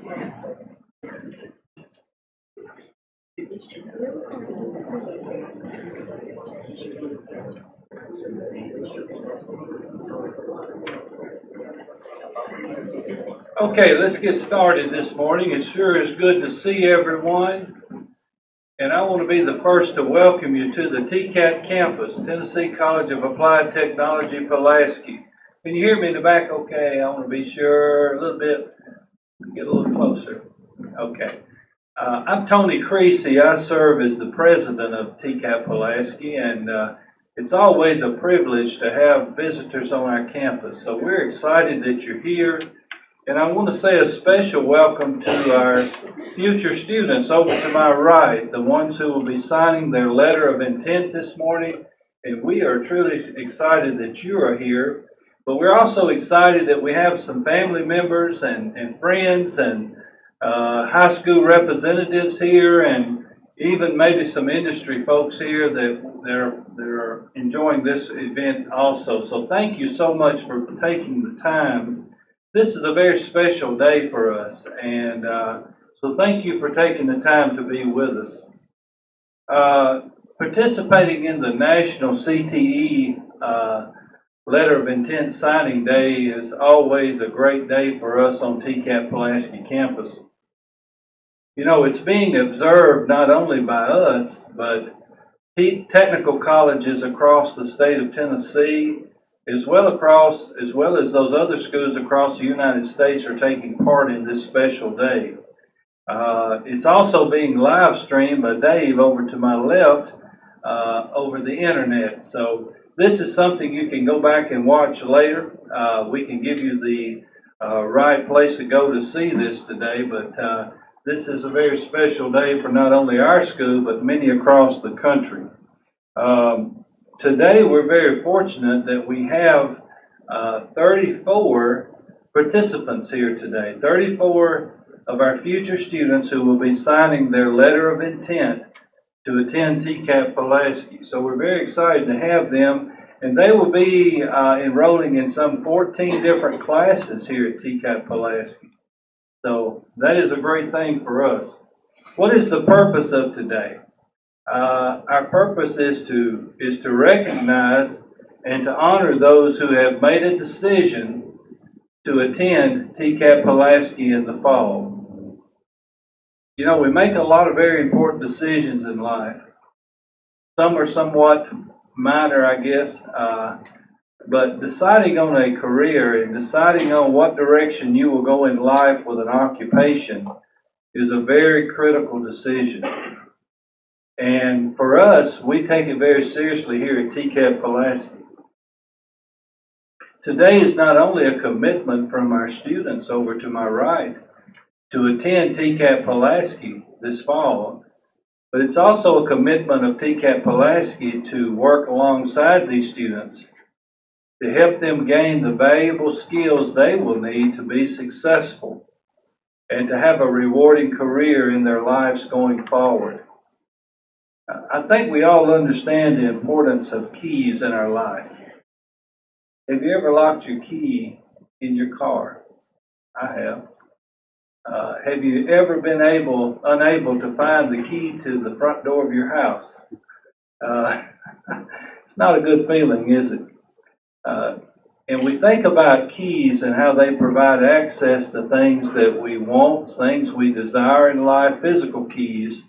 Okay, let's get started this morning. It sure is good to see everyone. And I want to be the first to welcome you to the TCAT campus, Tennessee College of Applied Technology, Pulaski. Can you hear me in the back? Okay, I want to be sure a little bit, get a little closer. Okay. I'm Tony Creasy. I serve as the president of TCAT-Pulaski, and it's always a privilege to have visitors on our campus. So we're excited that you're here. And I want to say a special welcome to our future students over to my right, the ones who will be signing their letter of intent this morning. And we are truly excited that you are here. But we're also excited that we have some family members and friends and high school representatives here, and even maybe some industry folks here that are enjoying this event also. So thank you so much for taking the time. This is a very special day for us, and so thank you for taking the time to be with us. Participating in the National CTE Letter of Intent Signing Day is always a great day for us on TCAT-Pulaski campus. You know, it's being observed not only by us, but technical colleges across the state of Tennessee, as well as those other schools across the United States are taking part in this special day. It's also being live streamed by Dave over to my left over the internet. So this is something you can go back and watch later. We can give you the right place to go to see this today, but this is a very special day for not only our school, but many across the country. Today, we're very fortunate that we have 34 participants here today, 34 of our future students who will be signing their letter of intent to attend TCAT-Pulaski. So we're very excited to have them, and they will be enrolling in some 14 different classes here at TCAT-Pulaski. So that is a great thing for us. What is the purpose of today? Our purpose is to recognize and to honor those who have made a decision to attend TCAT-Pulaski in the fall. You know, we make a lot of very important decisions in life. Some are somewhat minor, I guess, but deciding on a career and deciding on what direction you will go in life with an occupation is a very critical decision. And for us, we take it very seriously here at TCAT-Pulaski. Today is not only a commitment from our students over to my right to attend TCAT-Pulaski this fall, but it's also a commitment of TCAT-Pulaski to work alongside these students to help them gain the valuable skills they will need to be successful and to have a rewarding career in their lives going forward. I think we all understand the importance of keys in our life. Have you ever locked your key in your car? I have. Have you ever been unable to find the key to the front door of your house? It's not a good feeling, is it? And we think about keys and how they provide access to things that we want, things we desire in life, physical keys.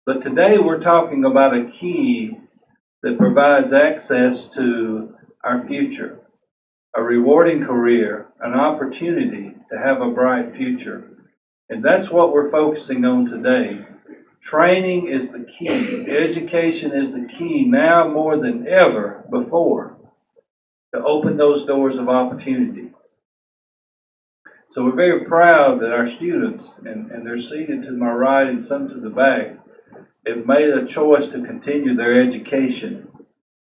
But today we're talking about a key that provides access to our future, a rewarding career, an opportunity to have a bright future. And that's what we're focusing on today. Training is the key. Education is the key now more than ever before to open those doors of opportunity. So we're very proud that our students, and they're seated to my right and some to the back, have made a choice to continue their education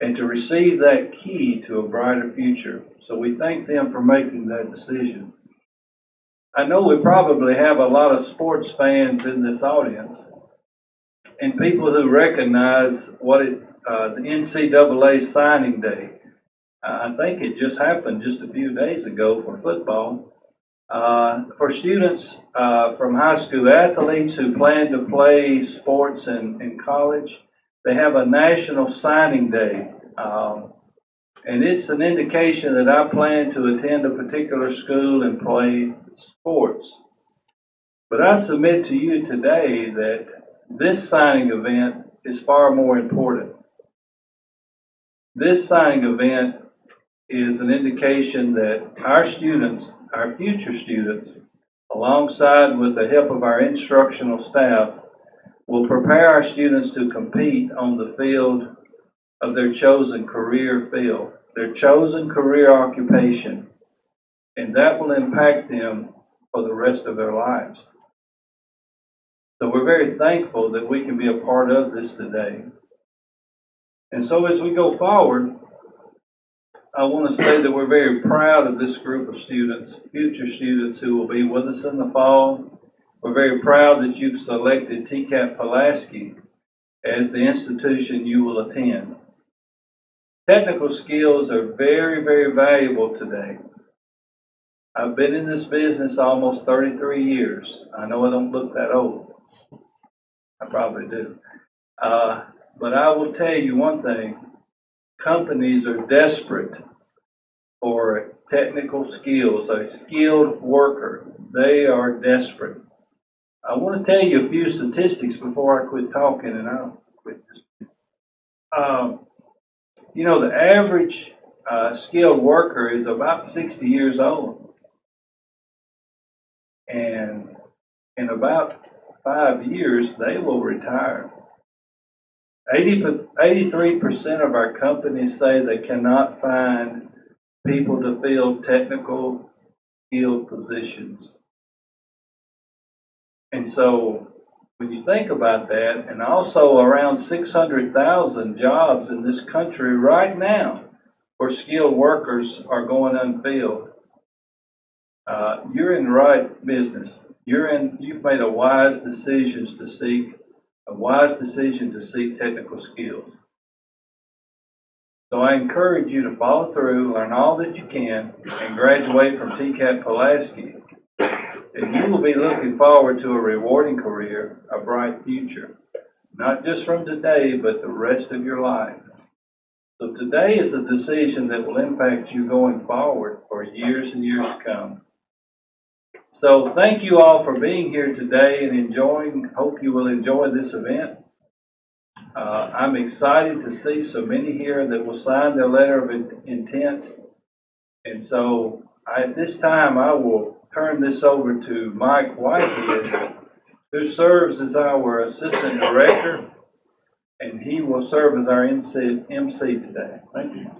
and to receive that key to a brighter future. So we thank them for making that decision. I know we probably have a lot of sports fans in this audience and people who recognize the NCAA signing day. I think it just happened just a few days ago for football. For students from high school athletes who plan to play sports in college, they have a national signing day. And it's an indication that I plan to attend a particular school and play sports. But I submit to you today that this signing event is far more important. This signing event is an indication that our students, our future students, alongside with the help of our instructional staff, will prepare our students to compete on the field of their chosen career field, their chosen career occupation, and that will impact them for the rest of their lives. So we're very thankful that we can be a part of this today. And so as we go forward, I want to say that we're very proud of this group of students, future students who will be with us in the fall. We're very proud that you've selected TCAT-Pulaski as the institution you will attend. Technical skills are very, very valuable today. I've been in this business almost 33 years. I know I don't look that old. I probably do. But I will tell you one thing. Companies are desperate for technical skills, a skilled worker. They are desperate. I want to tell you a few statistics before I quit talking, and I'll quit this. The average skilled worker is about 60 years old. And in about 5 years, they will retire. 83% of our companies say they cannot find people to fill technical skilled positions. And so when you think about that, and also around 600,000 jobs in this country right now for skilled workers are going unfilled. You're in the right business. You've made a wise decision to seek technical skills. So I encourage you to follow through, learn all that you can, and graduate from TCAT-Pulaski. And you will be looking forward to a rewarding career, a bright future, not just from today, but the rest of your life. So today is a decision that will impact you going forward for years and years to come. So thank you all for being here today and hope you will enjoy this event. I'm excited to see so many here that will sign their letter of intent. And so at this time, I will turn this over to Mike Whitehead, who serves as our Assistant Director, and he will serve as our MC today. Thank you.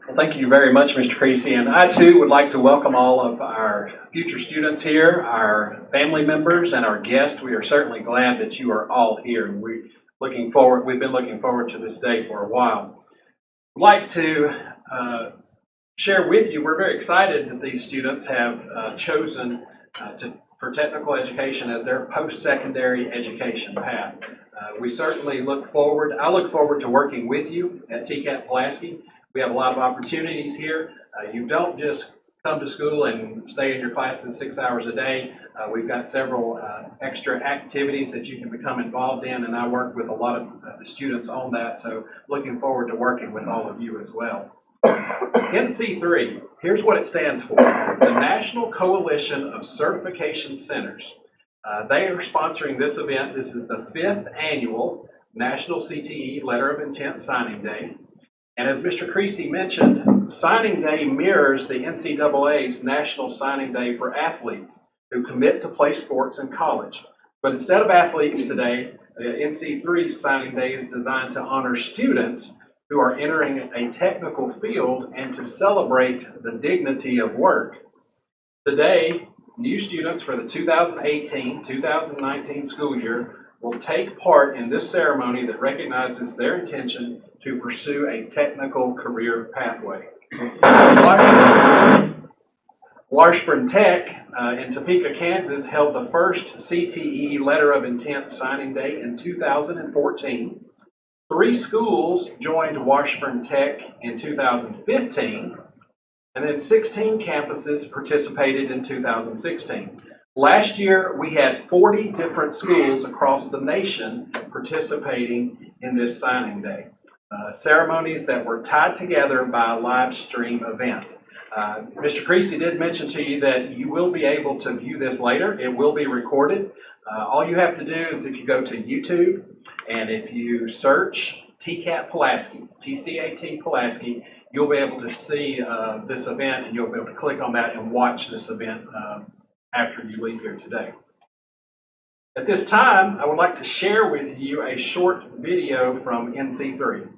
Well, thank you very much, Mr. Creasy, and I too would like to welcome all of our future students here, our family members, and our guests. We are certainly glad that you are all here, and we've been looking forward to this day for a while. I'd like to share with you, we're very excited that these students have chosen for technical education as their post-secondary education path. We certainly I look forward to working with you at TCAT-Pulaski. We have a lot of opportunities here. You don't just come to school and stay in your classes 6 hours a day. We've got several extra activities that you can become involved in, and I work with a lot of the students on that, so looking forward to working with all of you as well. NC3, here's what it stands for, the National Coalition of Certification Centers. They are sponsoring this event. This is the 5th annual National CTE Letter of Intent Signing Day. And as Mr. Creasy mentioned, Signing Day mirrors the NCAA's National Signing Day for athletes who commit to play sports in college. But instead of athletes today, NC3's Signing Day is designed to honor students who are entering a technical field and to celebrate the dignity of work. Today, new students for the 2018-2019 school year will take part in this ceremony that recognizes their intention to Washburn Tech in Topeka, Kansas held the first CTE Letter of Intent signing day in 2014. 3 schools joined Washburn Tech in 2015, and then 16 campuses participated in 2016. Last year, we had 40 different schools across the nation participating in this signing day. Ceremonies that were tied together by a live stream event. Mr. Creasy did mention to you that you will be able to view this later. It will be recorded. All you have to do is if you go to YouTube and if you search TCAT-Pulaski, TCAT-Pulaski, you'll be able to see this event, and you'll be able to click on that and watch this event after you leave here today. At this time, I would like to share with you a short video from NC3.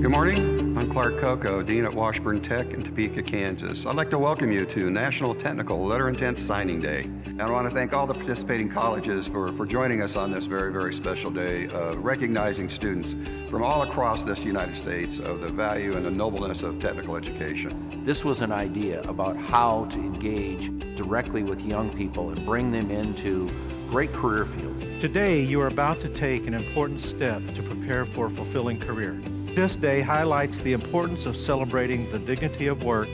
Good morning. I'm Clark Coco, Dean at Washburn Tech in Topeka, Kansas. I'd like to welcome you to National Technical Letter Intent Signing Day. And I want to thank all the participating colleges for joining us on this very, very special day, recognizing students from all across this United States of the value and the nobleness of technical education. This was an idea about how to engage directly with young people and bring them into great career fields. Today, you are about to take an important step to prepare for a fulfilling career. This day highlights the importance of celebrating the dignity of work,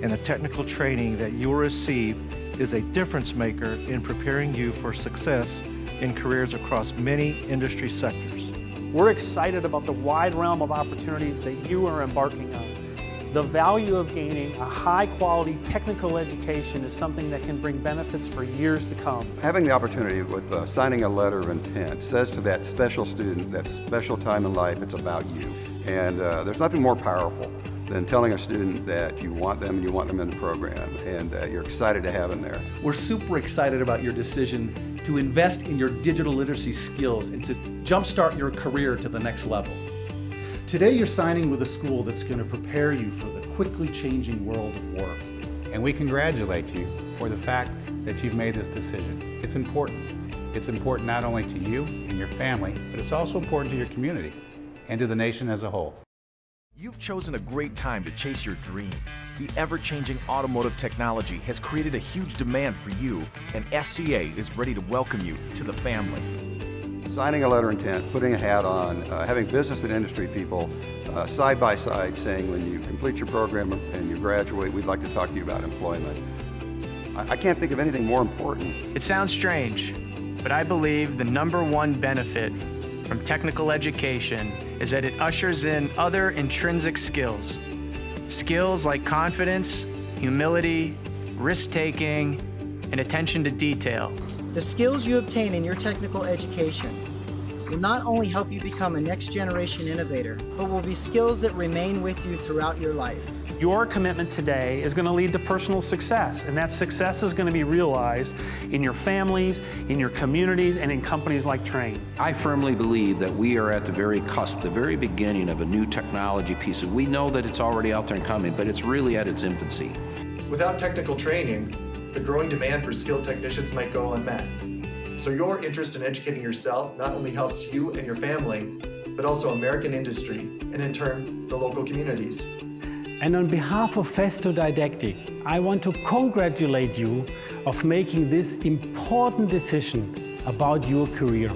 and the technical training that you will receive is a difference maker in preparing you for success in careers across many industry sectors. We're excited about the wide realm of opportunities that you are embarking on. The value of gaining a high-quality technical education is something that can bring benefits for years to come. Having the opportunity with signing a letter of intent says to that special student, that special time in life, it's about you. And there's nothing more powerful than telling a student that you want them and you want them in the program, and you're excited to have them there. We're super excited about your decision to invest in your digital literacy skills and to jumpstart your career to the next level. Today you're signing with a school that's going to prepare you for the quickly changing world of work. And we congratulate you for the fact that you've made this decision. It's important. It's important not only to you and your family, but it's also important to your community and to the nation as a whole. You've chosen a great time to chase your dream. The ever-changing automotive technology has created a huge demand for you, and FCA is ready to welcome you to the family. Signing a letter of intent, putting a hat on, having business and industry people side by side saying when you complete your program and you graduate, we'd like to talk to you about employment. I can't think of anything more important. It sounds strange, but I believe the #1 benefit from technical education is that it ushers in other intrinsic skills. Skills like confidence, humility, risk-taking, and attention to detail. The skills you obtain in your technical education will not only help you become a next-generation innovator, but will be skills that remain with you throughout your life. Your commitment today is going to lead to personal success, and that success is going to be realized in your families, in your communities, and in companies like Train. I firmly believe that we are at the very cusp, the very beginning of a new technology piece. We know that it's already out there and coming, but it's really at its infancy. Without technical training, the growing demand for skilled technicians might go unmet. So your interest in educating yourself not only helps you and your family, but also American industry, and in turn, the local communities. And on behalf of Festo Didactic, I want to congratulate you of making this important decision about your career.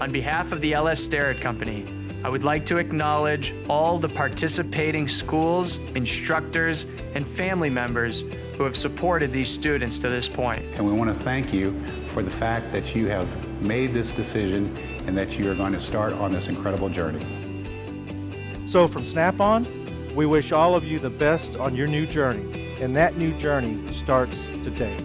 On behalf of the LS Starrett Company, I would like to acknowledge all the participating schools, instructors, and family members who have supported these students to this point. And we want to thank you for the fact that you have made this decision and that you are going to start on this incredible journey. So from Snap-on, we wish all of you the best on your new journey, and that new journey starts today.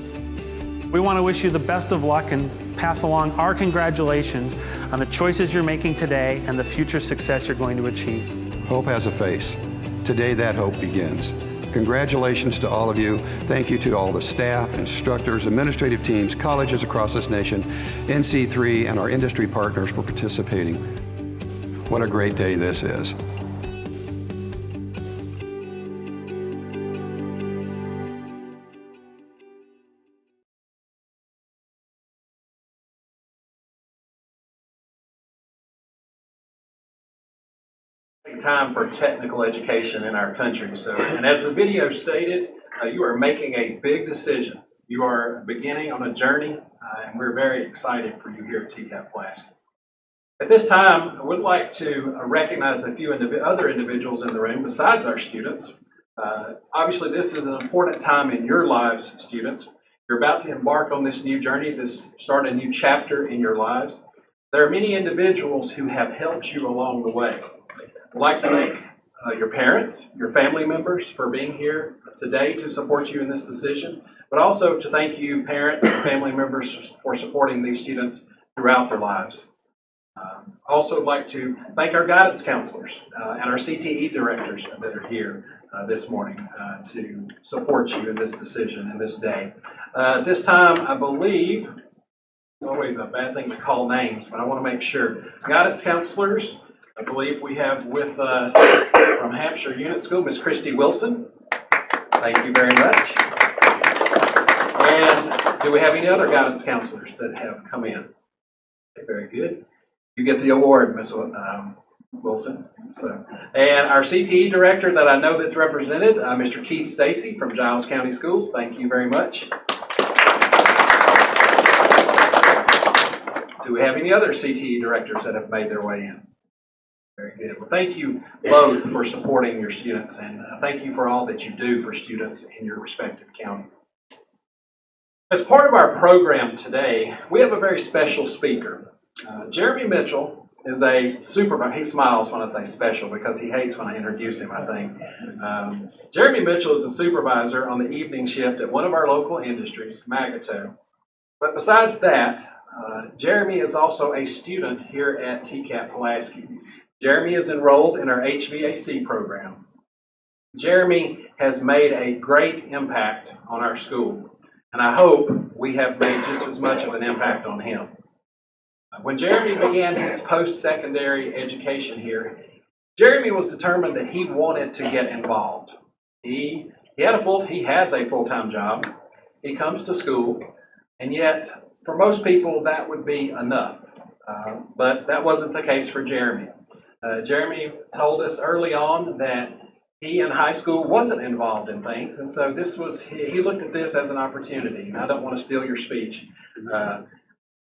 We want to wish you the best of luck and pass along our congratulations on the choices you're making today and the future success you're going to achieve. Hope has a face. Today that hope begins. Congratulations to all of you. Thank you to all the staff, instructors, administrative teams, colleges across this nation, NC3, and our industry partners for participating. What a great day this is. exciting time for technical education in our country. So, and as the video stated, you are making a big decision. You are beginning on a journey, and we're very excited for you here at TCAT-Pulaski. At this time, I would like to recognize a few other individuals in the room besides our students. Obviously, this is an important time in your lives, students. You're about to embark on this new journey, start a new chapter in your lives. There are many individuals who have helped you along the way. I'd like to thank your parents, your family members for being here today to support you in this decision, but also to thank you, parents and family members, for supporting these students throughout their lives. Also, I'd like to thank our guidance counselors and our CTE directors that are here this morning to support you in this decision and this day. This time, I believe, it's always a bad thing to call names, but I want to make sure. Guidance counselors, I believe we have with us from Hampshire Unit School, Miss Christy Wilson. Thank you very much. And do we have any other guidance counselors that have come in? Okay, very good. You get the award, Ms. Wilson. And our CTE director that I know that's represented, Mr. Keith Stacy from Giles County Schools. Thank you very much. Do we have any other CTE directors that have made their way in? Very good. Well, thank you both for supporting your students, and thank you for all that you do for students in your respective counties. As part of our program today, we have a very special speaker. Jeremy Mitchell is a supervisor. He smiles when I say special because he hates when I introduce him, I think. Jeremy Mitchell is a supervisor on the evening shift at one of our local industries, Magato. But besides that, Jeremy is also a student here at TCAT-Pulaski. Jeremy is enrolled in our HVAC program. Jeremy has made a great impact on our school, and I hope we have made just as much of an impact on him. When Jeremy began his post-secondary education here, Jeremy was determined that he wanted to get involved. He has a full-time job. He comes to school, and yet for most people that would be enough. But that wasn't the case for Jeremy. Jeremy told us early on that he in high school wasn't involved in things, and so he looked at this as an opportunity. And I don't want to steal your speech.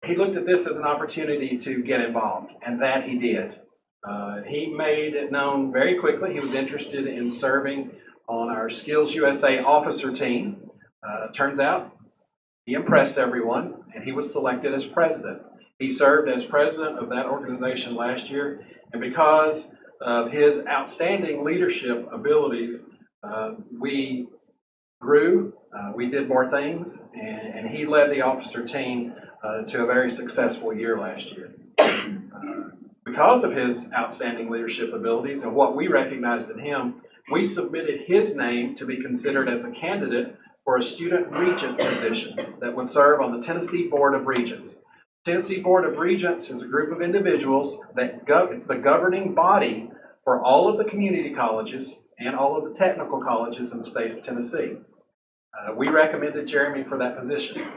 He looked at this as an opportunity to get involved, and that he did. He made it known very quickly he was interested in serving on our Skills USA officer team. Turns out he impressed everyone, and he was selected as president. He served as president of that organization last year, and because of his outstanding leadership abilities, we grew, we did more things, and he led the officer team to a very successful year last year. Because of his outstanding leadership abilities and what we recognized in him, we submitted his name to be considered as a candidate for a student regent position that would serve on the Tennessee Board of Regents. Tennessee Board of Regents is a group of individuals it's the governing body for all of the community colleges and all of the technical colleges in the state of Tennessee. We recommended Jeremy for that position.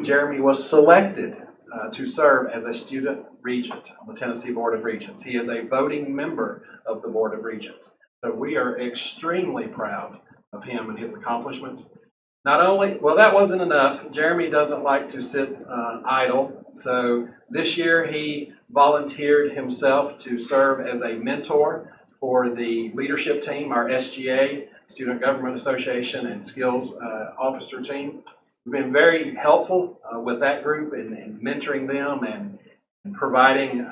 Jeremy was selected to serve as a student regent on the Tennessee Board of Regents. He is a voting member of the Board of Regents. So we are extremely proud of him and his accomplishments. That wasn't enough. Jeremy doesn't like to sit idle. So this year he volunteered himself to serve as a mentor for the leadership team, our SGA, Student Government Association and Skills Officer team. He's been very helpful with that group in mentoring them and providing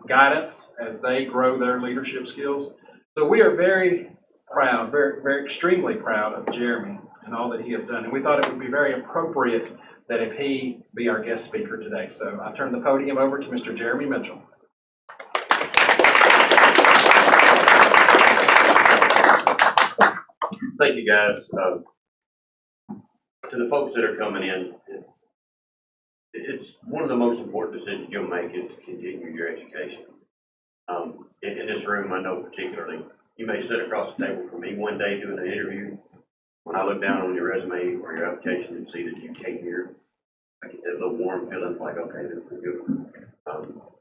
guidance as they grow their leadership skills. So we are very proud, very extremely proud of Jeremy and all that he has done. And we thought it would be very appropriate that if he be our guest speaker today. So I turn the podium over to Mr. Jeremy Mitchell. Thank you, guys. To the folks that are coming in, it's one of the most important decisions you'll make is to continue your education. In this room, I know particularly, you may sit across the table from me one day doing an interview. When I look down on your resume or your application and see that you came here, I get that little warm feeling like, okay, this is good.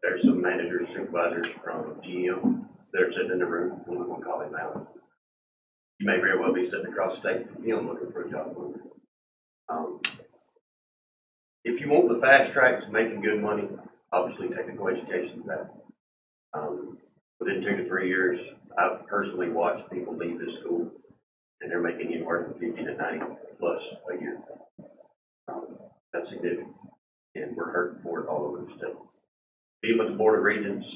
There's some managers, supervisors from GM that are sitting in the room. I'm not going to call him out. You may very well be sitting across the state from him looking for a job. If you want the fast track to making good money, obviously technical education is that. Within 2 to 3 years, I've personally watched people leave this school and they're making anywhere from 50 to 90 plus a year. That's significant, and we're hurting for it all over the state. Being with the Board of Regents,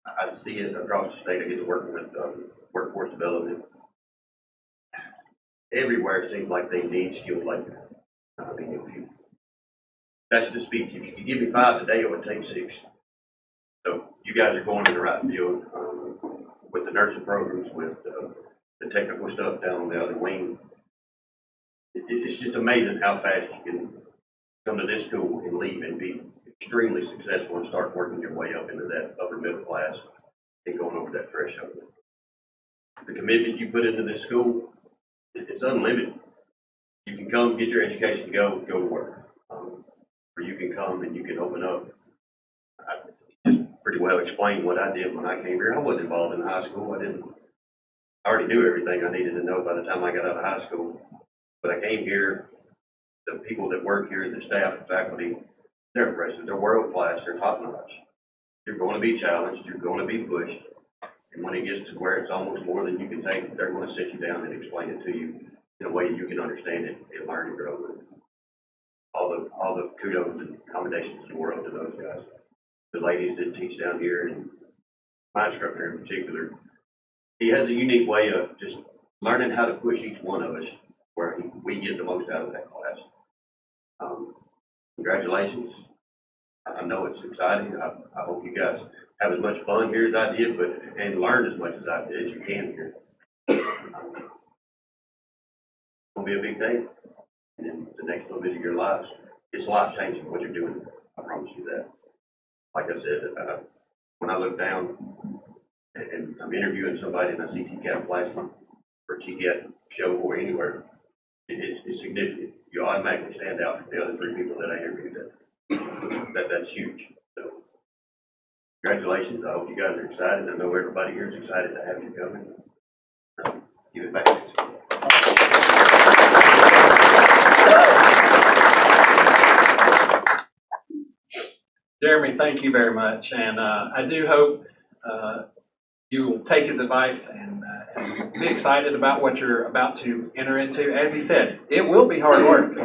I see it across the state. I get to working with workforce development. Everywhere it seems like they need skilled labor. I mean, that's to speak. If you could give me 5 today, it would take 6. So you guys are going in the right field with the nursing programs, with the technical stuff down on the other wing. It's just amazing how fast you can come to this school and leave and be extremely successful and start working your way up into that upper middle class and going over that threshold. The commitment you put into this school, it's unlimited. You can come, get your education, go to work. Or you can come and you can open up. I just pretty well explained what I did when I came here. I wasn't involved in high school. I already knew everything I needed to know by the time I got out of high school. But I came here, the people that work here, the staff, the faculty, they're impressive. They're world class. They're top notch. You're going to be challenged. You're going to be pushed. And when it gets to where it's almost more than you can take, they're going to sit you down and explain it to you in a way you can understand it and learn and grow with it. All the kudos and accommodations in the world to those guys. The ladies that teach down here, and my instructor in particular, he has a unique way of just learning how to push each one of us where we get the most out of that class. Congratulations. I know it's exciting. I hope you guys have as much fun here as I did, and learn as much as I did as you can here. It's going to be a big day. And the next little bit of your lives, it's life-changing what you're doing. I promise you that. Like I said, when I look down and I'm interviewing somebody and I see TCAT-Pulaski or TCAT show or anywhere, it's significant. You automatically stand out from the other 3 people that I interviewed. That's huge. So, congratulations. I hope you guys are excited. I know everybody here is excited to have you coming. Give it back to you. Jeremy, thank you very much, and I do hope you will take his advice and be excited about what you're about to enter into. As he said, it will be hard work.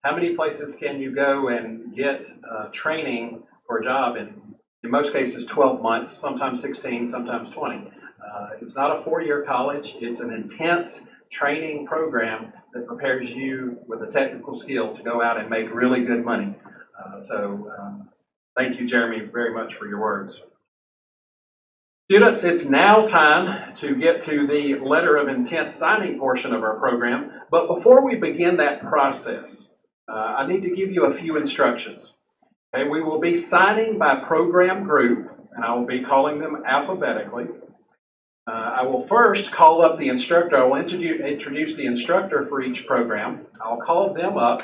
How many places can you go and get training for a job in most cases 12 months, sometimes 16, sometimes 20. It's not a 4-year college. It's an intense training program that prepares you with a technical skill to go out and make really good money. Thank you, Jeremy, very much for your words. Students, it's now time to get to the letter of intent signing portion of our program. But before we begin that process, I need to give you a few instructions. Okay, we will be signing by program group, and I will be calling them alphabetically. I will first call up the instructor. I will introduce the instructor for each program. I'll call them up.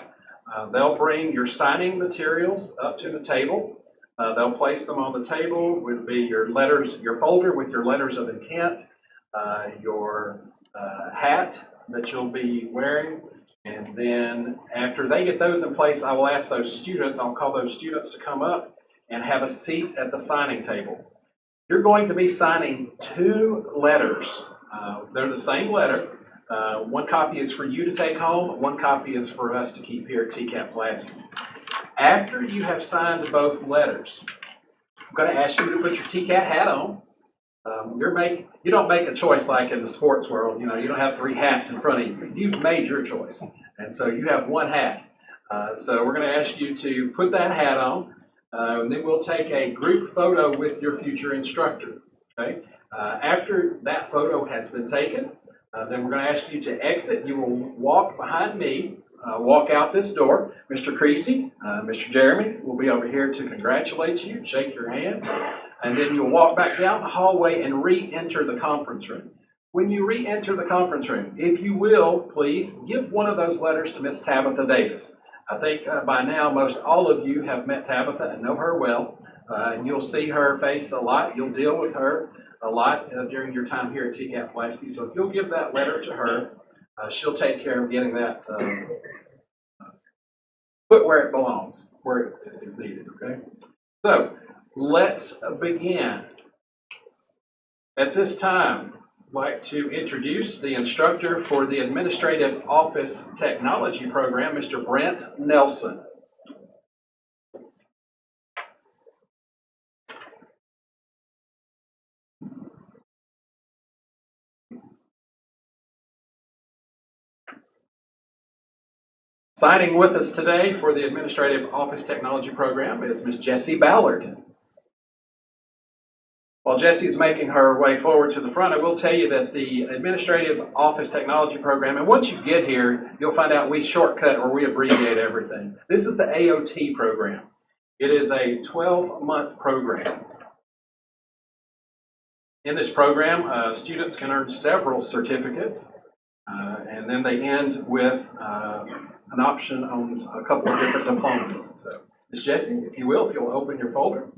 They'll bring your signing materials up to the table. They'll place them on the table. Would be your letters, your folder with your letters of intent, your hat that you'll be wearing, and then after they get those in place, I will ask those students. I'll call those students to come up and have a seat at the signing table. You're going to be signing 2 letters. They're the same letter. One copy is for you to take home. One copy is for us to keep here at TCAT-Pulaski. After you have signed both letters, I'm going to ask you to put your TCAT hat on. You don't make a choice like in the sports world. You don't have 3 hats in front of you. You've made your choice, and so you have 1 hat. So we're going to ask you to put that hat on, and then we'll take a group photo with your future instructor. Okay. After that photo has been taken, then we're going to ask you to exit. You will walk behind me. Walk out this door. Mr. Creasy, Mr. Jeremy will be over here to congratulate you, shake your hand, and then you'll walk back down the hallway and re-enter the conference room. When you re-enter the conference room, if you will, please give one of those letters to Miss Tabitha Davis. I think by now most all of you have met Tabitha and know her well. You'll see her face a lot. You'll deal with her a lot during your time here at TCAT-Pulaski. So if you'll give that letter to her, she'll take care of getting that put where it belongs, where it is needed, okay? So let's begin. At this time, I'd like to introduce the instructor for the Administrative Office Technology Program, Mr. Brent Nelson. Signing with us today for the Administrative Office Technology Program is Ms. Jessie Ballard. While Jessie's making her way forward to the front, I will tell you that the Administrative Office Technology Program, and once you get here, you'll find out we shortcut or we abbreviate everything. This is the AOT program. It is a 12-month program. In this program, students can earn several certificates, and then they end with an option on a couple of different diplomas. So, Ms. Jessie, if you will, if you'll open your folder.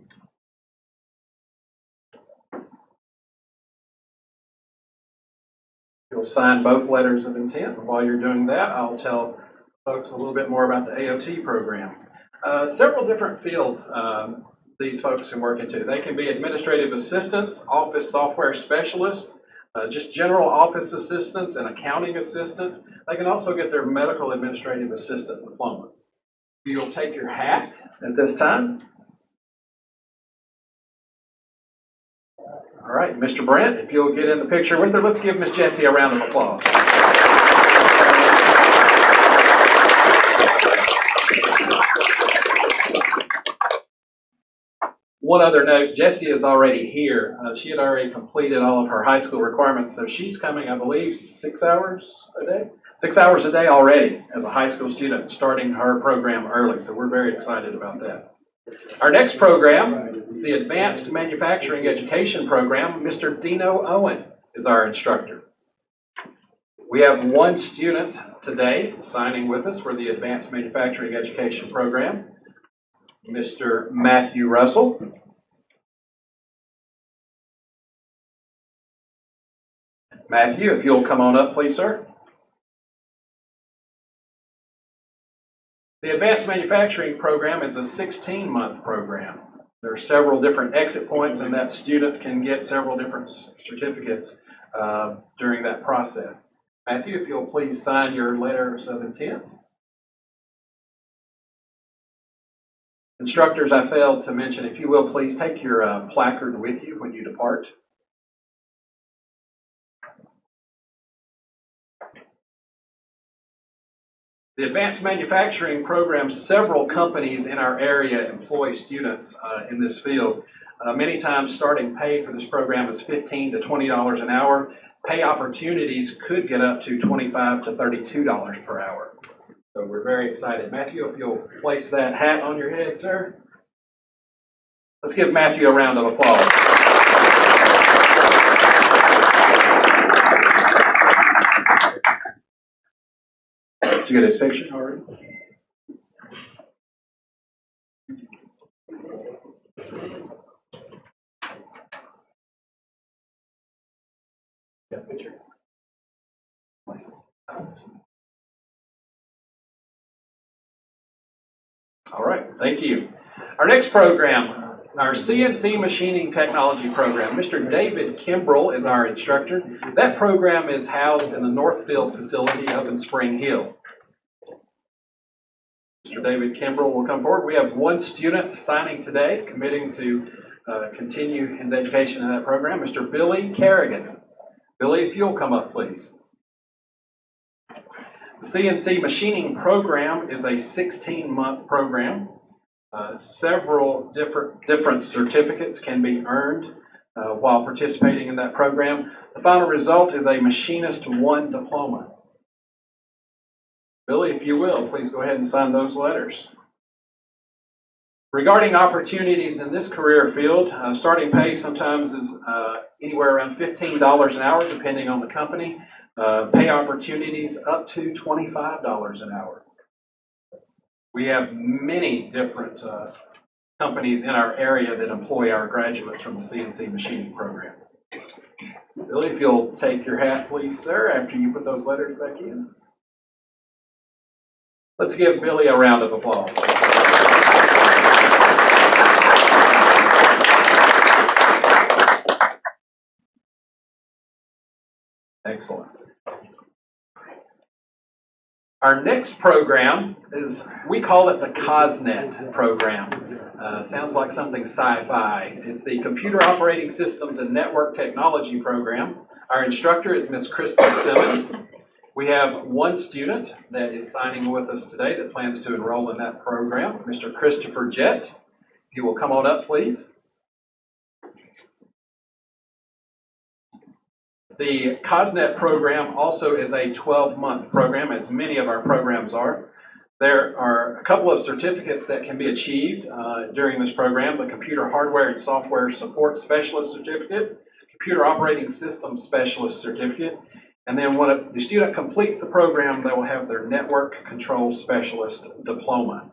You'll sign both letters of intent. And while you're doing that, I'll tell folks a little bit more about the AOT program. Several different fields these folks can work into. They can be administrative assistants, office software specialists, just general office assistants, and accounting assistant. They can also get their medical administrative assistant diploma. You'll take your hat at this time. All right, Mr. Brent, if you'll get in the picture with her, let's give Miss Jessie a round of applause. One other note, Jessie is already here. She had already completed all of her high school requirements, so she's coming, I believe, 6 hours a day? 6 hours a day already as a high school student, starting her program early, so we're very excited about that. Our next program is the Advanced Manufacturing Education Program. Mr. Dino Owen is our instructor. We have one student today signing with us for the Advanced Manufacturing Education Program, Mr. Matthew Russell. Matthew, if you'll come on up, please, sir. The Advanced Manufacturing Program is a 16-month program. There are several different exit points, and that student can get several different certificates during that process. Matthew, if you'll please sign your letters of intent. Instructors, I failed to mention, if you will, please take your placard with you when you depart. The Advanced Manufacturing Program, several companies in our area employ students in this field. Many times starting pay for this program is $15 to $20 an hour. Pay opportunities could get up to $25 to $32 per hour. So we're very excited. Matthew, if you'll place that hat on your head, sir. Let's give Matthew a round of applause. Did you get his picture already? Got a picture? All right, thank you. Our next program, our CNC Machining Technology Program. Mr. David Kimbrell is our instructor. That program is housed in the Northfield facility up in Spring Hill. Mr. David Kimbrell will come forward. We have one student signing today, committing to continue his education in that program, Mr. Billy Kerrigan. Billy, if you'll come up, please. The CNC Machining Program is a 16-month program. Several different certificates can be earned while participating in that program. The final result is a Machinist 1 diploma. Billy, if you will, please go ahead and sign those letters. Regarding opportunities in this career field, starting pay sometimes is anywhere around $15 an hour, depending on the company. Pay opportunities up to $25 an hour. We have many different companies in our area that employ our graduates from the CNC machining program. Billy, if you'll take your hat, please, sir, after you put those letters back in. Let's give Billy a round of applause. Excellent. Our next program is, we call it the COSNET program. Sounds like something sci-fi. It's the Computer Operating Systems and Network Technology program. Our instructor is Ms. Krista Simmons. We have one student that is signing with us today that plans to enroll in that program, Mr. Christopher Jett. If you will come on up, please. The COSNET program also is a 12-month program, as many of our programs are. There are a couple of certificates that can be achieved during this program: the Computer Hardware and Software Support Specialist Certificate, Computer Operating System Specialist Certificate, and then when the student completes the program, they will have their Network Control Specialist Diploma.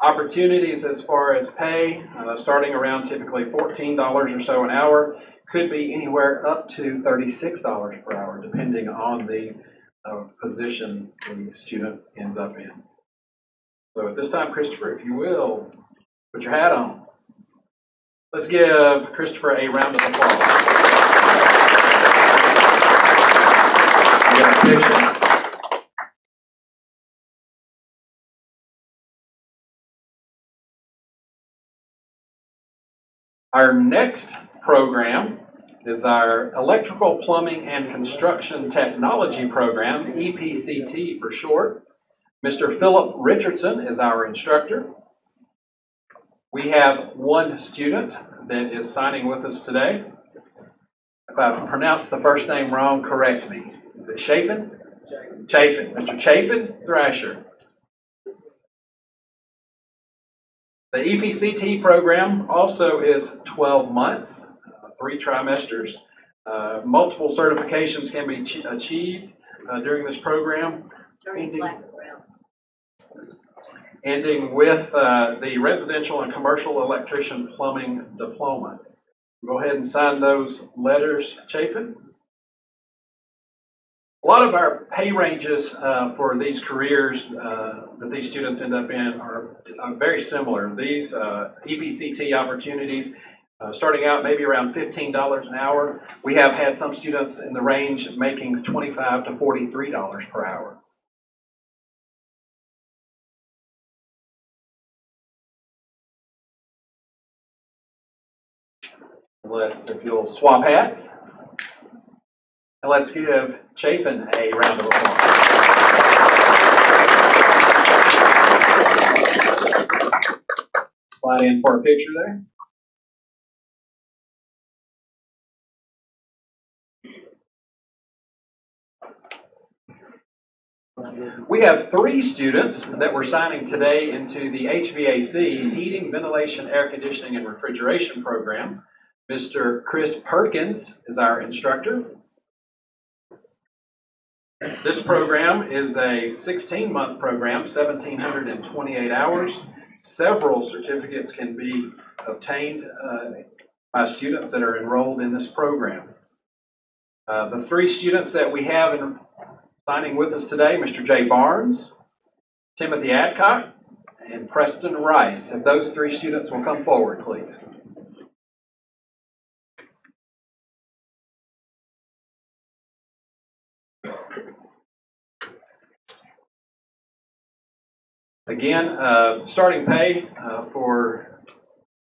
Opportunities as far as pay, starting around typically $14 or so an hour, could be anywhere up to $36 per hour, depending on the position the student ends up in. So at this time, Christopher, if you will, put your hat on. Let's give Christopher a round of applause. Get a picture. Our next program is our Electrical, Plumbing, and Construction Technology program, EPCT for short. Mr. Philip Richardson is our instructor. We have one student that is signing with us today. If I pronounce the first name wrong, correct me. Is it Chafin? Chafin. Mr. Chafin Thrasher. The EPCT program also is 12 months, 3 trimesters. Multiple certifications can be achieved during this program, ending with the Residential and Commercial Electrician Plumbing Diploma. Go ahead and sign those letters, Chafin. A lot of our pay ranges for these careers that these students end up in are very similar. These EPCT opportunities, starting out maybe around $15 an hour. We have had some students in the range making $25 to $43 per hour. If you'll swap hats. And let's give Chafin a round of applause. Slide in for a picture there. We have 3 students that we're signing today into the HVAC, Heating, Ventilation, Air Conditioning, and Refrigeration program. Mr. Chris Perkins is our instructor. This program is a 16-month program, 1,728 hours. Several certificates can be obtained by students that are enrolled in this program. The 3 students that we have signing with us today, Mr. Jay Barnes, Timothy Adcock, and Preston Rice. If those 3 students will come forward, please. Again, starting pay for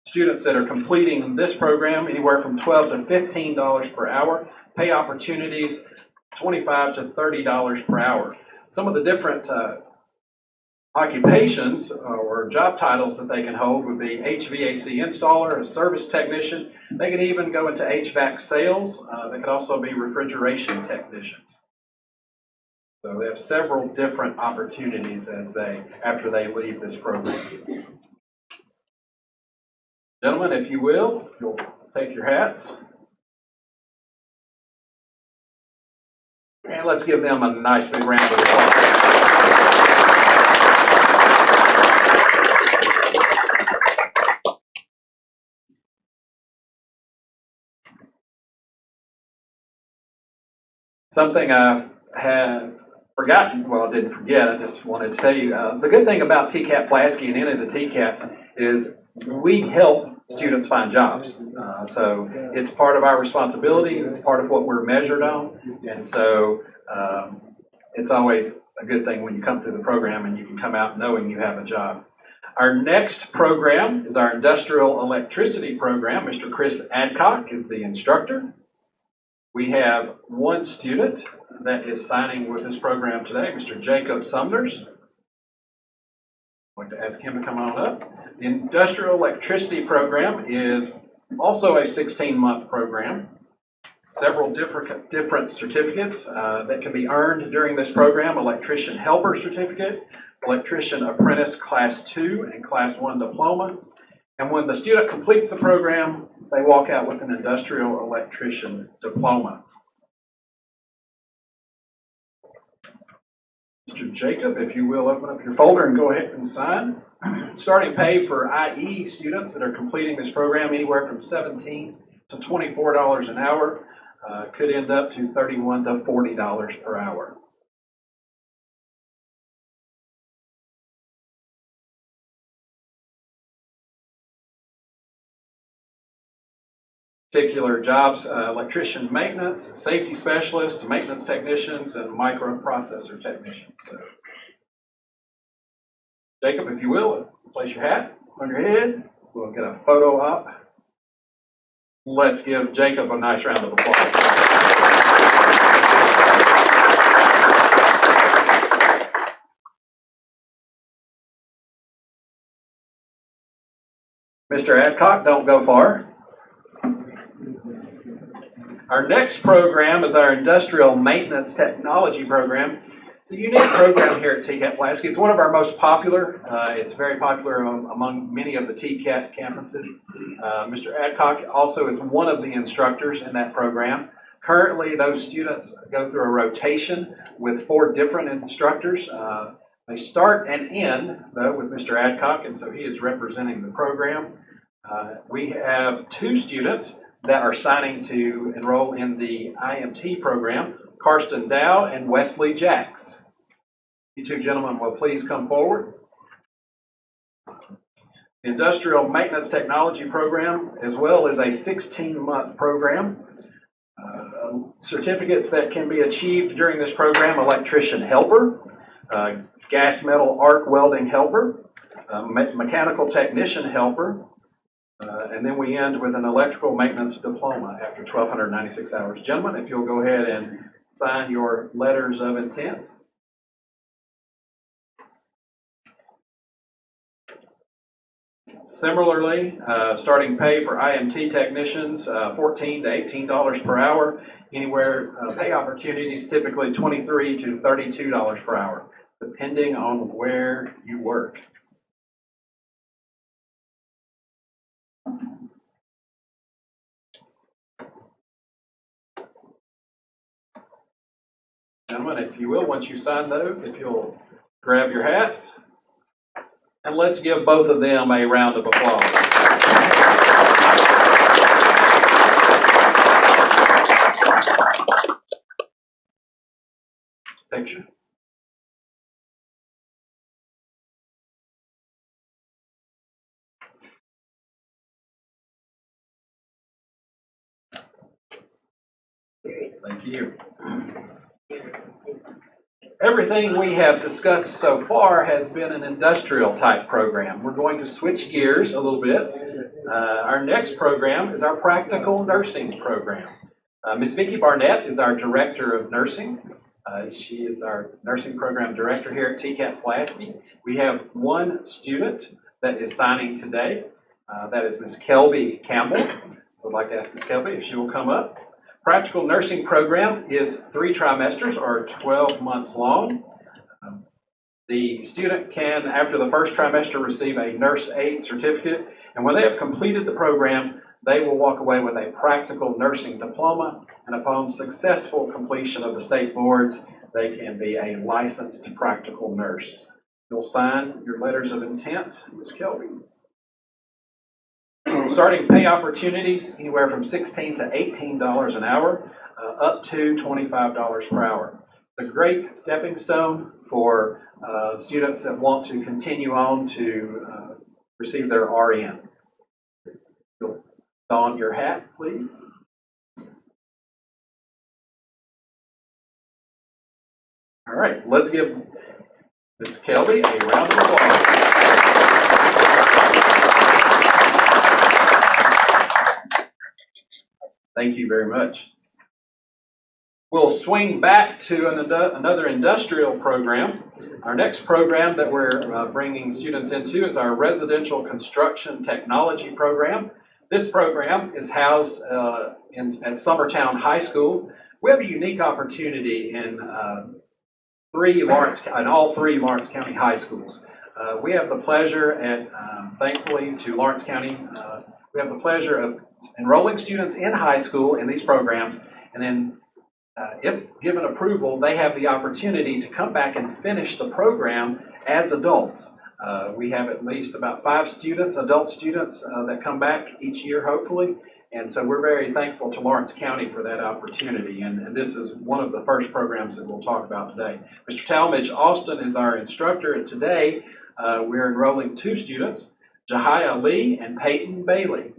students that are completing this program, anywhere from $12 to $15 per hour. Pay opportunities, $25 to $30 per hour. Some of the different occupations or job titles that they can hold would be HVAC installer, a service technician. They can even go into HVAC sales. They could also be refrigeration technicians. So they have several different opportunities after they leave this program. Gentlemen, if you will, you'll take your hats. And let's give them a nice big round of applause. Something I have forgotten, well, I didn't forget, I just wanted to tell you, the good thing about TCAT-Pulaski and any of the TCATs is we help students find jobs. So it's part of our responsibility, it's part of what we're measured on, and so it's always a good thing when you come through the program and you can come out knowing you have a job. Our next program is our Industrial Electricity program. Mr. Chris Adcock is the instructor. We have one student that is signing with this program today, Mr. Jacob Sumners. I'd like to ask him to come on up. The Industrial Electricity program is also a 16-month program. Several different certificates that can be earned during this program: Electrician Helper Certificate, Electrician Apprentice Class 2 and Class 1 Diploma. And when the student completes the program, they walk out with an Industrial Electrician Diploma. Mr. Jacob, if you will, open up your folder and go ahead and sign. Starting pay for IE students that are completing this program, anywhere from $17 to $24 an hour, could end up to $31 to $40 per hour. Particular jobs: electrician maintenance, safety specialist, maintenance technicians, and microprocessor technicians. So, Jacob, if you will, place your hat on your head. We'll get a photo up. Let's give Jacob a nice round of applause. Mr. Adcock, don't go far. Our next program is our Industrial Maintenance Technology program. It's a unique program here at TCAT-Pulaski. It's one of our most popular. It's very popular among many of the TCAT campuses. Mr. Adcock also is one of the instructors in that program. Currently, those students go through a rotation with 4 different instructors. They start and end, though, with Mr. Adcock, and so he is representing the program. We have 2 students that are signing to enroll in the IMT program, Karsten Dow and Wesley Jacks. You 2 gentlemen will please come forward. The Industrial Maintenance Technology program, as well, is a 16-month program. Certificates that can be achieved during this program: Electrician Helper, Gas Metal Arc Welding Helper, Mechanical Technician Helper, and then we end with an Electrical Maintenance Diploma after 1,296 hours. Gentlemen, if you'll go ahead and sign your letters of intent. Similarly, starting pay for IMT technicians, $14 to $18 per hour. Anywhere, pay opportunities typically $23 to $32 per hour, depending on where you work. Gentlemen, if you will, once you sign those, if you'll grab your hats, and let's give both of them a round of applause. Picture. Thank you. Everything we have discussed so far has been an industrial type program. We're going to switch gears a little bit. Our next program is our practical nursing program. Ms. Vicki Barnett is our Director of Nursing. She is our nursing program director here at TCAT-Pulaski. We have one student that is signing today. That is Ms. Kelby Campbell. So I'd like to ask Ms. Kelby if she will come up. Practical nursing program is 3 trimesters or 12 months long. The student can, after the first trimester, receive a nurse aid certificate, and when they have completed the program, they will walk away with a practical nursing diploma, and upon successful completion of the state boards, they can be a licensed practical nurse. You'll sign your letters of intent, Ms. Kelby. We'll Starting pay opportunities anywhere from $16 to $18 an hour, up to $25 per hour. It's a great stepping stone for students that want to continue on to receive their RN. You'll don your hat, please. All right, let's give Ms. Kelby a round of applause. Thank you very much. We'll swing back to another industrial program. Our next program that we're bringing students into is our Residential Construction Technology program. This program is housed at Summertown High School. We have a unique opportunity in all three Lawrence County high schools. We have the pleasure, thankfully to Lawrence County, we have the pleasure of enrolling students in high school in these programs, and then if given approval, they have the opportunity to come back and finish the program as adults. We have at least about 5 students, adult students, that come back each year, hopefully. And so we're very thankful to Lawrence County for that opportunity. And this is one of the first programs that we'll talk about today. Mr. Talmadge Austin is our instructor, and today we're enrolling 2 students, Jahia Lee and Peyton Bailey.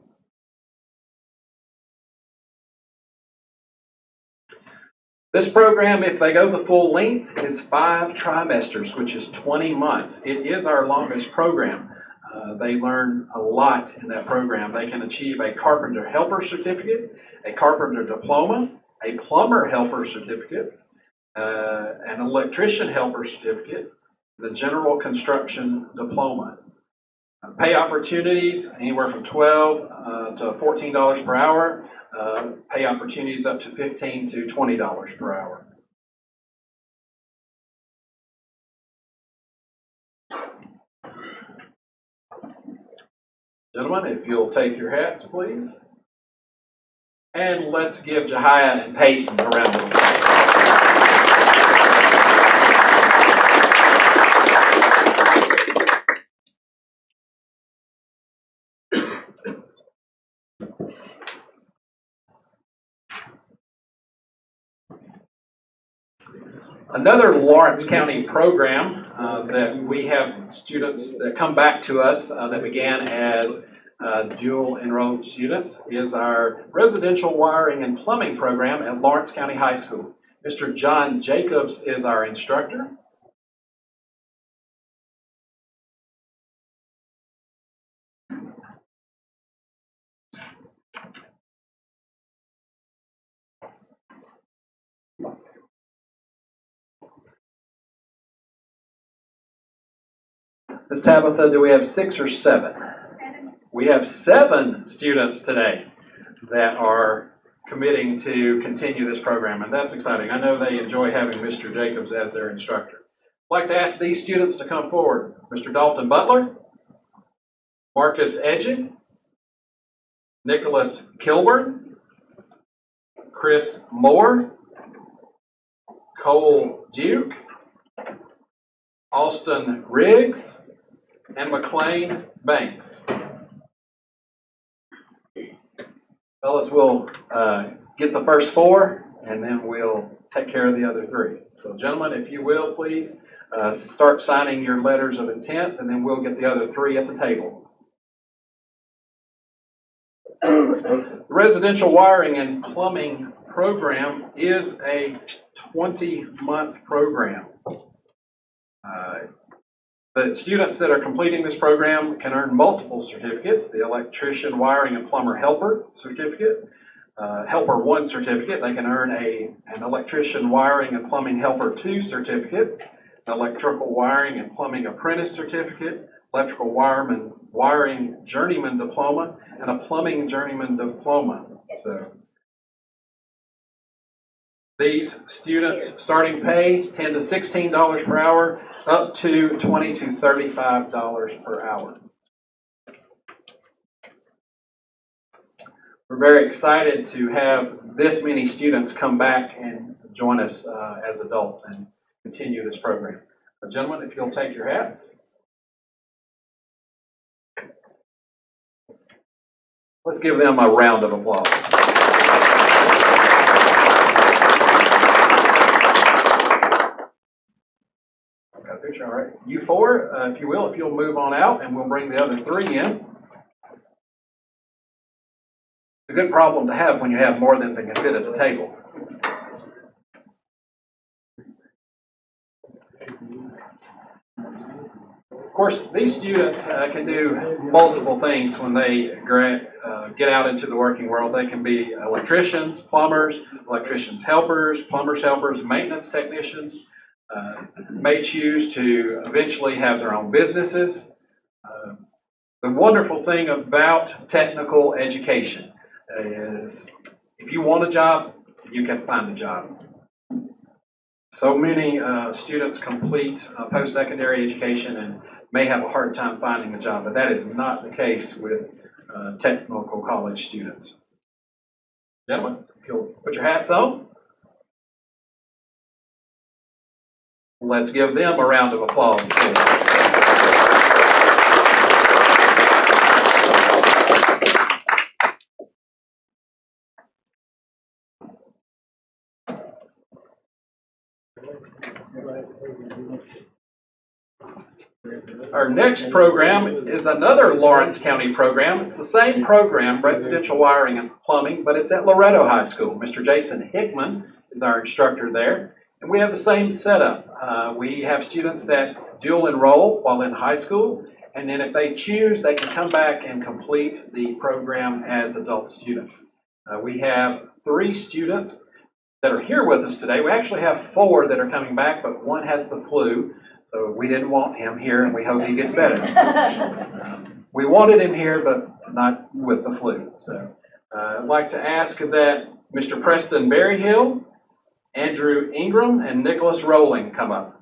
This program, if they go the full length, is 5 trimesters, which is 20 months. It is our longest program. They learn a lot in that program. They can achieve a carpenter helper certificate, a carpenter diploma, a plumber helper certificate, an electrician helper certificate, the general construction diploma. Pay opportunities anywhere from $12 to $14 per hour. Pay opportunities up to $15 to $20 per hour. Gentlemen, if you'll take your hats, please. And let's give Jahia and Peyton a round of applause. Another Lawrence County program that we have students that come back to us that began as dual enrolled students is our Residential Wiring and Plumbing program at Lawrence County High School. Mr. John Jacobs is our instructor. Ms. Tabitha, do we have 6 or 7? We have 7 students today that are committing to continue this program, and that's exciting. I know they enjoy having Mr. Jacobs as their instructor. I'd like to ask these students to come forward. Mr. Dalton Butler, Marcus Edging, Nicholas Kilburn, Chris Moore, Cole Duke, Austin Riggs, and McLean Banks. Fellas, we'll get the first 4, and then we'll take care of the other 3. So, gentlemen, if you will, please start signing your letters of intent, and then we'll get the other 3 at the table. The Residential Wiring and Plumbing program is a 20-month program. The students that are completing this program can earn multiple certificates: the Electrician, Wiring, and Plumber Helper certificate, Helper 1 certificate. They can earn an Electrician, Wiring, and Plumbing Helper 2 certificate, an Electrical Wiring and Plumbing Apprentice certificate, Electrical Wiring Journeyman Diploma, and a Plumbing Journeyman Diploma. So these students, starting pay $10 to $16 per hour, up to $20 to $35 per hour. We're very excited to have this many students come back and join us as adults and continue this program. Gentlemen, if you'll take your hats. Let's give them a round of applause. Got a picture, all right. You four, if you will, if you'll move on out, and we'll bring the other three in. It's a good problem to have when you have more than can fit at the table. Of course, these students can do multiple things when they get out into the working world. They can be electricians, plumbers, electricians helpers, plumbers helpers, maintenance technicians, may choose to eventually have their own businesses. The wonderful thing about technical education is if you want a job, you can find a job. So many students complete post-secondary education and may have a hard time finding a job, but that is not the case with technical college students. Gentlemen, if you'll put your hats on, let's give them a round of applause. Our next program is another Lawrence County program. It's the same program, residential wiring and plumbing, but it's at Loretto High School. Mr. Jason Hickman is our instructor there, and we have the same setup. We have students that dual enroll while in high school, and then if they choose, they can come back and complete the program as adult students. We have 3 students that are here with us today. We actually have 4 that are coming back, but one has the flu. So we didn't want him here, and we hope he gets better. We wanted him here, but not with the flu. So I'd like to ask that Mr. Preston Berryhill, Andrew Ingram, and Nicholas Rowling come up.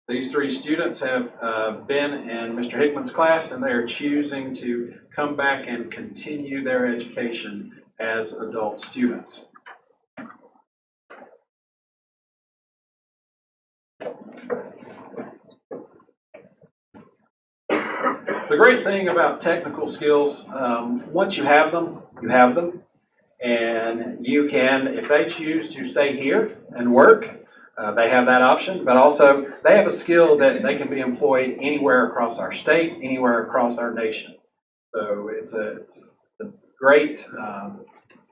These 3 students have been in Mr. Hickman's class, and they are choosing to come back and continue their education as adult students. The great thing about technical skills, once you have them, you have them. And you can, if they choose to stay here and work, they have that option. But also, they have a skill that they can be employed anywhere across our state, anywhere across our nation. So it's a great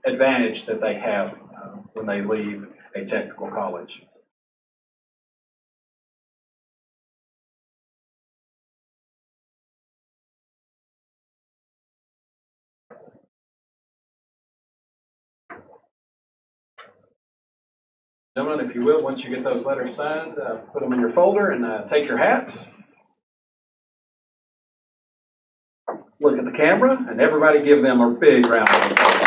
advantage that they have when they leave a technical college. Gentlemen, if you will, once you get those letters signed, put them in your folder and take your hats. Look at the camera, and everybody give them a big round of applause.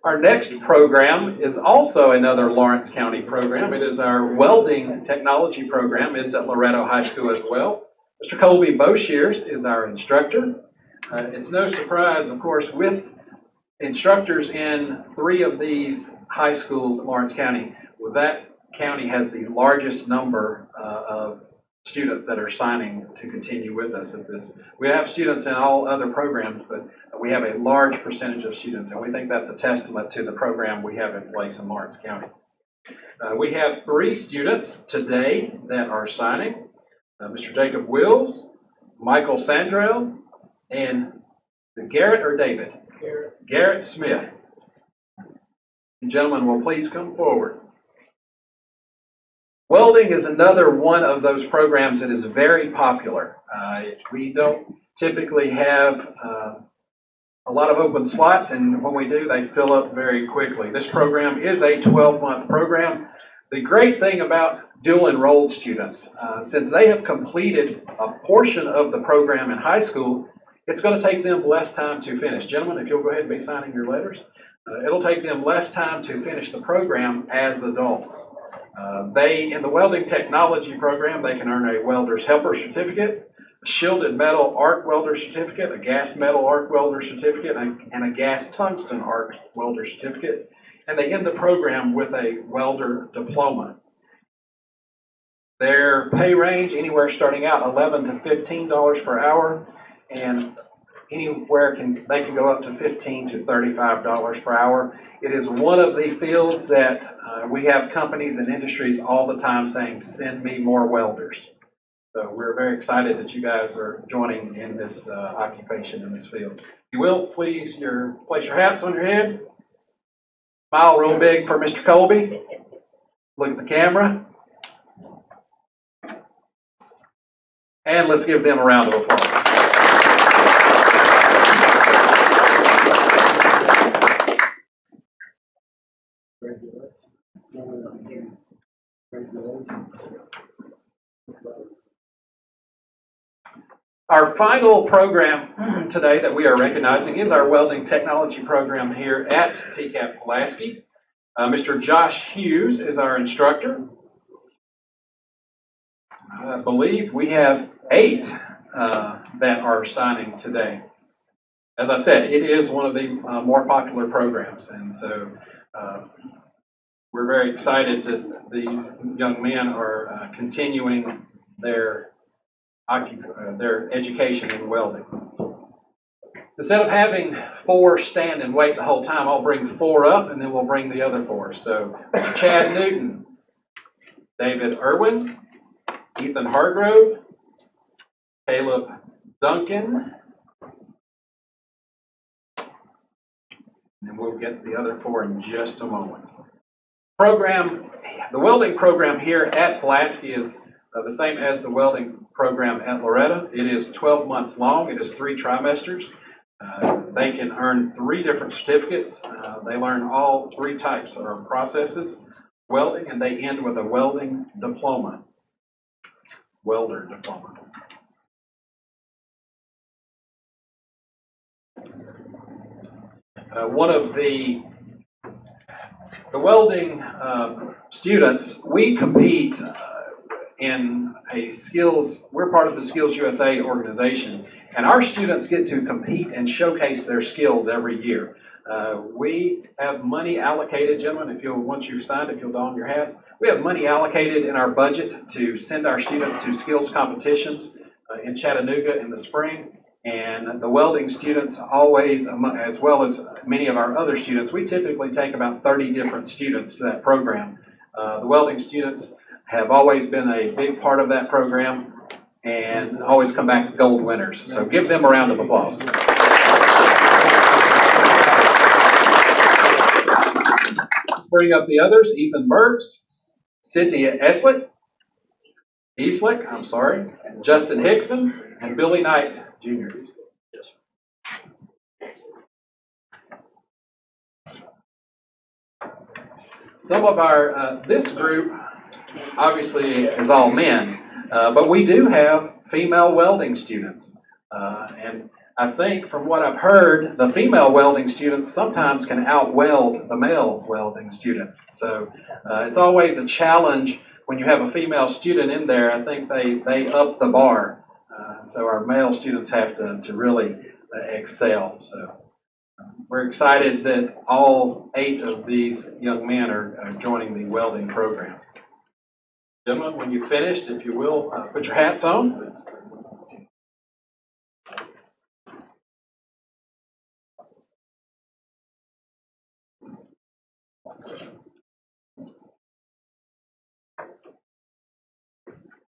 Our next program is also another Lawrence County program. It is our welding technology program. It's at Loretto High School as well. Mr. Colby Boshears is our instructor. It's no surprise, of course, with instructors in 3 of these high schools in Lawrence County. Well, that county has the largest number of students that are signing to continue with us at this. We have students in all other programs, but we have a large percentage of students, and we think that's a testament to the program we have in place in Lawrence County. We have 3 students today that are signing. Mr. Jacob Wills, Michael Sandrell, and Garrett or David? Garrett Smith. Gentlemen, will please come forward. Welding is another one of those programs that is very popular. We don't typically have a lot of open slots, and when we do, they fill up very quickly. This program is a 12-month program. The great thing about dual enrolled students, since they have completed a portion of the program in high school, it's going to take them less time to finish. Gentlemen, if you'll go ahead and be signing your letters, it'll take them less time to finish the program as adults. In the welding technology program, they can earn a welder's helper certificate. shielded metal arc welder certificate, a gas metal arc welder certificate, and a gas tungsten arc welder certificate. And they end the program with a welder diploma. Their pay range anywhere starting out $11 to $15 per hour, and anywhere they can go up to $15 to $35 per hour. It is one of the fields that we have companies and industries all the time saying, "Send me more welders." So we're very excited that you guys are joining in this occupation in this field. If you will, please place your hats on your head. Smile real big for Mr. Colby. Look at the camera. And let's give them a round of applause. Our final program today that we are recognizing is our welding technology program here at TCAT-Pulaski. Mr. Josh Hughes is our instructor. I believe we have 8 that are signing today. As I said, it is one of the more popular programs, and so we're very excited that these young men are continuing their education in welding. Instead of having 4 stand and wait the whole time, I'll bring 4 up, and then we'll bring the other 4. So Chad Newton, David Irwin, Ethan Hargrove, Caleb Duncan, and we'll get the other 4 in just a moment. The welding program here at Pulaski is the same as the welding program at Loretta. It is 12 months long. It is 3 trimesters. They can earn 3 different certificates. They learn all 3 types of processes, welding, and they end with a welding diploma. Welder diploma. One of the welding students, we compete in a skills, we're part of the Skills USA organization, and our students get to compete and showcase their skills every year. We have money allocated, gentlemen, once you've signed, if you'll don your hats, we have money allocated in our budget to send our students to skills competitions in Chattanooga in the spring. And the welding students always, as well as many of our other students, we typically take about 30 different students to that program. The welding students have always been a big part of that program and always come back gold winners. So give them a round of applause. Let's bring up the others. Ethan Burks, Sydney Eastlick, Justin Hickson, and Billy Knight, Jr. Some of our, this group obviously is all men, but we do have female welding students. And I think from what I've heard, the female welding students sometimes can out-weld the male welding students. So it's always a challenge when you have a female student in there. I think they up the bar. So our male students have to really excel. So we're excited that all 8 of these young men are joining the welding program. Gentlemen, when you've finished, if you will, put your hats on.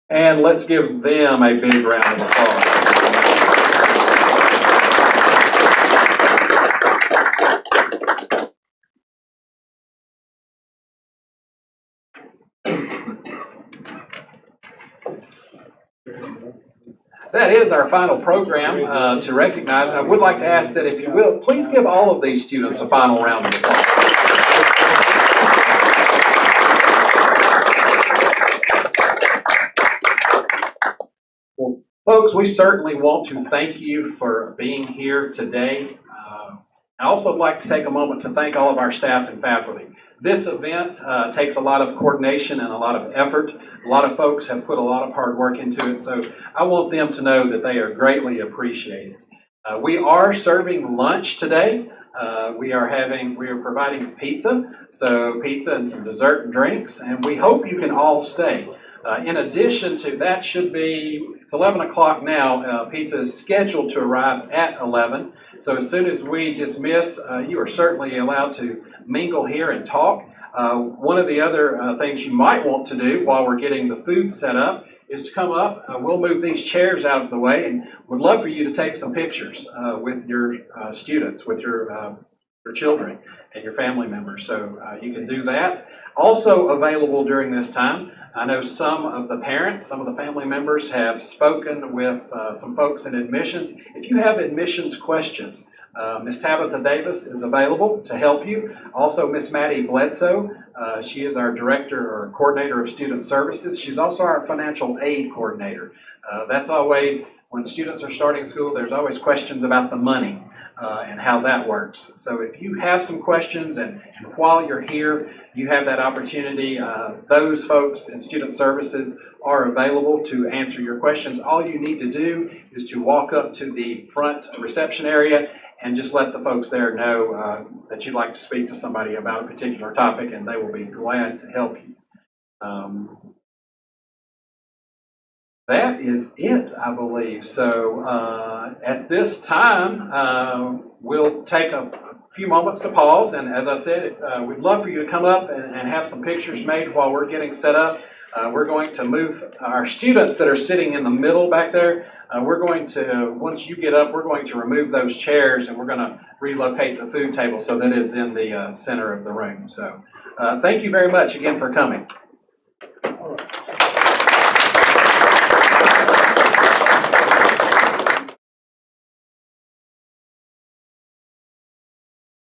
And let's give them a big round of applause. That is our final program to recognize. I would like to ask that if you will, please give all of these students a final round of applause. Well, folks, we certainly want to thank you for being here today. I also would like to take a moment to thank all of our staff and faculty. This event takes a lot of coordination and a lot of effort. A lot of folks have put a lot of hard work into it, so I want them to know that they are greatly appreciated. We are serving lunch today. We are providing pizza, so pizza and some dessert and drinks, and we hope you can all stay. In addition to that, it's 11 o'clock now. Pizza is scheduled to arrive at 11. So as soon as we dismiss, you are certainly allowed to mingle here and talk. One of the other things you might want to do while we're getting the food set up is to come up. We'll move these chairs out of the way, and would love for you to take some pictures with your students, with your children and your family members. So you can do that. Also available during this time, I know some of the parents, some of the family members have spoken with some folks in admissions. If you have admissions questions, Ms. Tabitha Davis is available to help you. Also, Ms. Maddie Bledsoe, she is our director or coordinator of student services. She's also our financial aid coordinator. That's always, when students are starting school, there's always questions about the money and how that works. So if you have some questions and while you're here, you have that opportunity, those folks in student services are available to answer your questions. All you need to do is to walk up to the front reception area and just let the folks there know that you'd like to speak to somebody about a particular topic, and they will be glad to help you. That is it, I believe. So at this time, we'll take a few moments to pause. And as I said, we'd love for you to come up and have some pictures made while we're getting set up. We're going to move our students that are sitting in the middle back there. We're going to, once you get up, we're going to remove those chairs and we're going to relocate the food table so that it's in the center of the room. So thank you very much again for coming.